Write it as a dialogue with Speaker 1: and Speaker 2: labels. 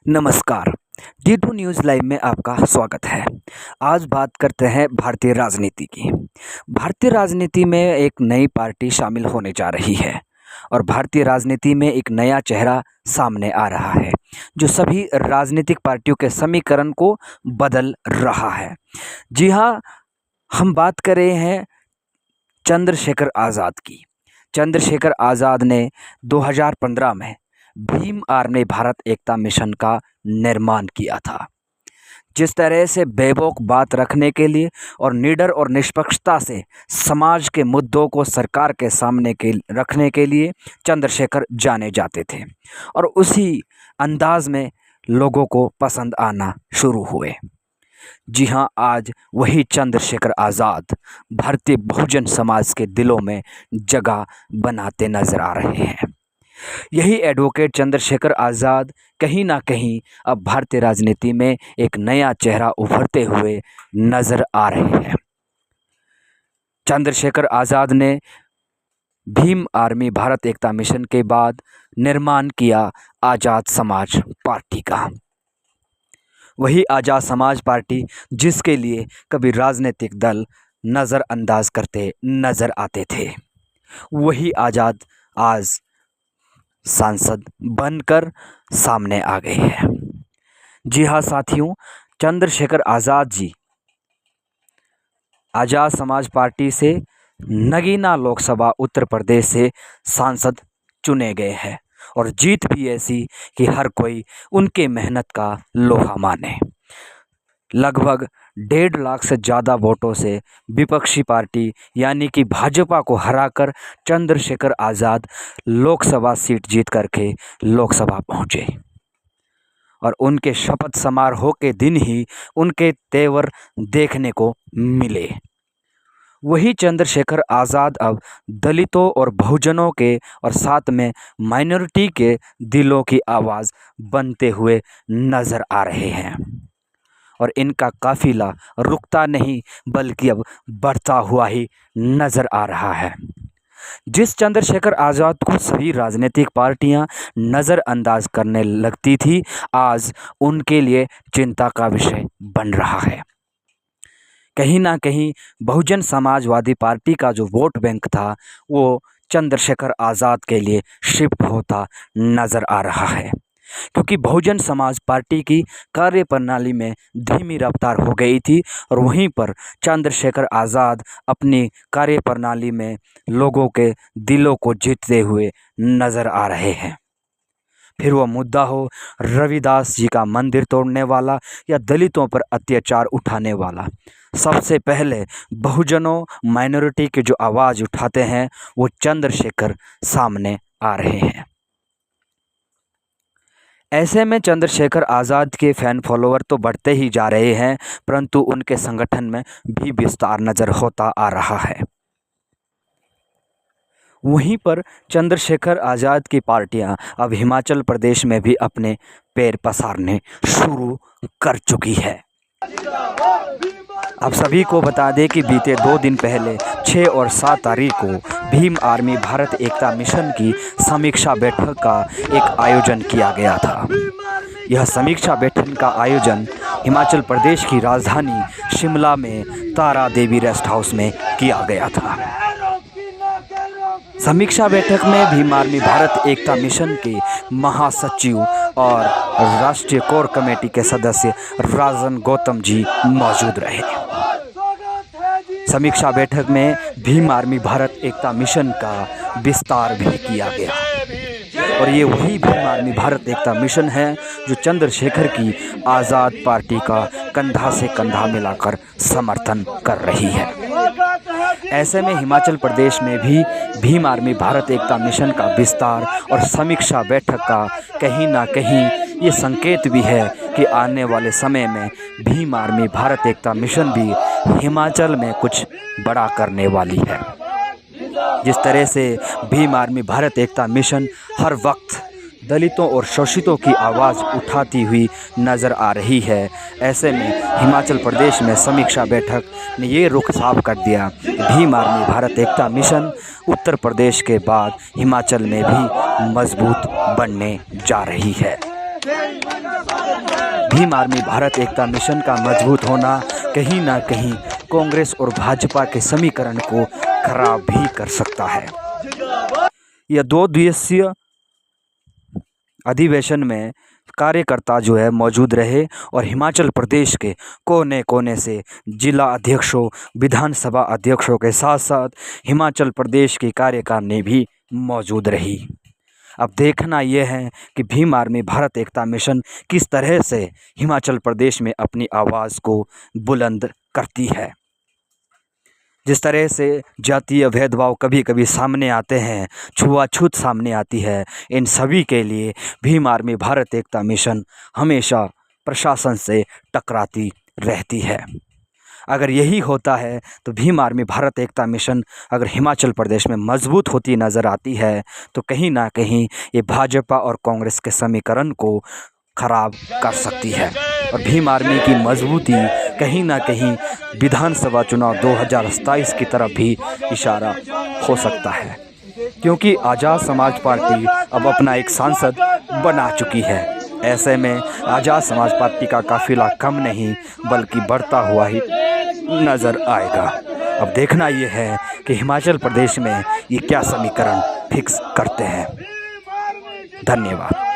Speaker 1: नमस्कार। D2 news live में आपका स्वागत है। आज बात करते हैं भारतीय राजनीति की। भारतीय राजनीति में एक नई पार्टी शामिल होने जा रही है और भारतीय राजनीति में एक नया चेहरा सामने आ रहा है जो सभी राजनीतिक पार्टियों के समीकरण को बदल रहा है। जी हाँ, हम बात कर रहे हैं चंद्रशेखर आज़ाद की। चंद्रशेखर आज़ाद ने 2015 में भीम आर्मी भारत एकता मिशन का निर्माण किया था। जिस तरह से बेबाक बात रखने के लिए और निडर और निष्पक्षता से समाज के मुद्दों को सरकार के सामने के रखने के लिए चंद्रशेखर जाने जाते थे और उसी अंदाज में लोगों को पसंद आना शुरू हुए। जी हाँ, आज वही चंद्रशेखर आज़ाद भारतीय बहुजन समाज के दिलों में जगह बनाते नजर आ रहे हैं। यही एडवोकेट चंद्रशेखर आज़ाद कहीं ना कहीं अब भारतीय राजनीति में एक नया चेहरा उभरते हुए नजर आ रहे हैं। चंद्रशेखर आज़ाद ने भीम आर्मी भारत एकता मिशन के बाद निर्माण किया आज़ाद समाज पार्टी का। वही आज़ाद समाज पार्टी जिसके लिए कभी राजनीतिक दल नज़रअंदाज करते नजर आते थे, वही आज़ाद आज सांसद बनकर सामने आ गए हैं। जी हाँ साथियों, चंद्रशेखर आज़ाद जी आज़ाद समाज पार्टी से नगीना लोकसभा उत्तर प्रदेश से सांसद चुने गए हैं और जीत भी ऐसी कि हर कोई उनके मेहनत का लोहा माने। लगभग 1.5 लाख से ज़्यादा वोटों से विपक्षी पार्टी यानी कि भाजपा को हराकर चंद्रशेखर आज़ाद लोकसभा सीट जीत करके लोकसभा पहुंचे और उनके शपथ समारोह के दिन ही उनके तेवर देखने को मिले। वही चंद्रशेखर आज़ाद अब दलितों और बहुजनों के और साथ में माइनॉरिटी के दिलों की आवाज़ बनते हुए नज़र आ रहे हैं और इनका काफिला रुकता नहीं बल्कि अब बढ़ता हुआ ही नज़र आ रहा है। जिस चंद्रशेखर आज़ाद को सभी राजनीतिक पार्टियां नज़रअंदाज करने लगती थी, आज उनके लिए चिंता का विषय बन रहा है। कहीं ना कहीं बहुजन समाजवादी पार्टी का जो वोट बैंक था वो चंद्रशेखर आज़ाद के लिए शिफ्ट होता नज़र आ रहा है, क्योंकि बहुजन समाज पार्टी की कार्यप्रणाली में धीमी रफ्तार हो गई थी और वहीं पर चंद्रशेखर आज़ाद अपनी कार्यप्रणाली में लोगों के दिलों को जीतते हुए नज़र आ रहे हैं। फिर वो मुद्दा हो रविदास जी का मंदिर तोड़ने वाला या दलितों पर अत्याचार उठाने वाला, सबसे पहले बहुजनों माइनॉरिटी की जो आवाज़ उठाते हैं वो चंद्रशेखर सामने आ रहे हैं। ऐसे में चंद्रशेखर आज़ाद के फ़ैन फॉलोअर तो बढ़ते ही जा रहे हैं, परंतु उनके संगठन में भी विस्तार नज़र होता आ रहा है। वहीं पर चंद्रशेखर आज़ाद की पार्टियां अब हिमाचल प्रदेश में भी अपने पैर पसारने शुरू कर चुकी है। अब सभी को बता दें कि बीते 2 दिन पहले 6 और 7 तारीख को भीम आर्मी भारत एकता मिशन की समीक्षा बैठक का एक आयोजन किया गया था। यह समीक्षा बैठक का आयोजन हिमाचल प्रदेश की राजधानी शिमला में तारा देवी रेस्ट हाउस में किया गया था। समीक्षा बैठक में भीम आर्मी भारत एकता मिशन के महासचिव और राष्ट्रीय कोर कमेटी के सदस्य राजन गौतम जी मौजूद रहे। समीक्षा बैठक में भीम आर्मी भारत एकता मिशन का विस्तार भी किया गया और ये वही भीम आर्मी भारत एकता मिशन है जो चंद्रशेखर की आज़ाद पार्टी का कंधा से कंधा मिलाकर समर्थन कर रही है। ऐसे में हिमाचल प्रदेश में भी भीम आर्मी भारत एकता मिशन का विस्तार और समीक्षा बैठक का कहीं ना कहीं ये संकेत भी है कि आने वाले समय में भीम आर्मी भारत एकता मिशन भी हिमाचल में कुछ बड़ा करने वाली है। जिस तरह से भीम आर्मी भारत एकता मिशन हर वक्त दलितों और शोषितों की आवाज़ उठाती हुई नज़र आ रही है, ऐसे में हिमाचल प्रदेश में समीक्षा बैठक ने ये रुख साफ कर दिया कि भीम आर्मी भारत एकता मिशन उत्तर प्रदेश के बाद हिमाचल में भी मजबूत बनने जा रही है। भीम आर्मी भारत एकता मिशन का मजबूत होना कहीं ना कहीं कांग्रेस और भाजपा के समीकरण को खराब भी कर सकता है। यह 2 दिवसीय अधिवेशन में कार्यकर्ता जो है मौजूद रहे और हिमाचल प्रदेश के कोने कोने से जिला अध्यक्षों, विधानसभा अध्यक्षों के साथ साथ हिमाचल प्रदेश की कार्यकारिणी भी मौजूद रही। अब देखना यह है कि भीम आर्मी भारत एकता मिशन किस तरह से हिमाचल प्रदेश में अपनी आवाज़ को बुलंद करती है। जिस तरह से जातीय भेदभाव कभी कभी सामने आते हैं, छुआछूत सामने आती है, इन सभी के लिए भीम आर्मी भारत एकता मिशन हमेशा प्रशासन से टकराती रहती है। अगर यही होता है तो भीम आर्मी भारत एकता मिशन अगर हिमाचल प्रदेश में मजबूत होती नज़र आती है तो कहीं ना कहीं ये भाजपा और कांग्रेस के समीकरण को खराब कर सकती है और भीम आर्मी की मजबूती कहीं ना कहीं विधानसभा चुनाव 2027 की तरफ भी इशारा हो सकता है, क्योंकि आज़ाद समाज पार्टी अब अपना एक सांसद बना चुकी है। ऐसे में आज़ाद समाज पार्टी का काफिला कम नहीं बल्कि बढ़ता हुआ ही नज़र आएगा। अब देखना ये है कि हिमाचल प्रदेश में ये क्या समीकरण फिक्स करते हैं। धन्यवाद।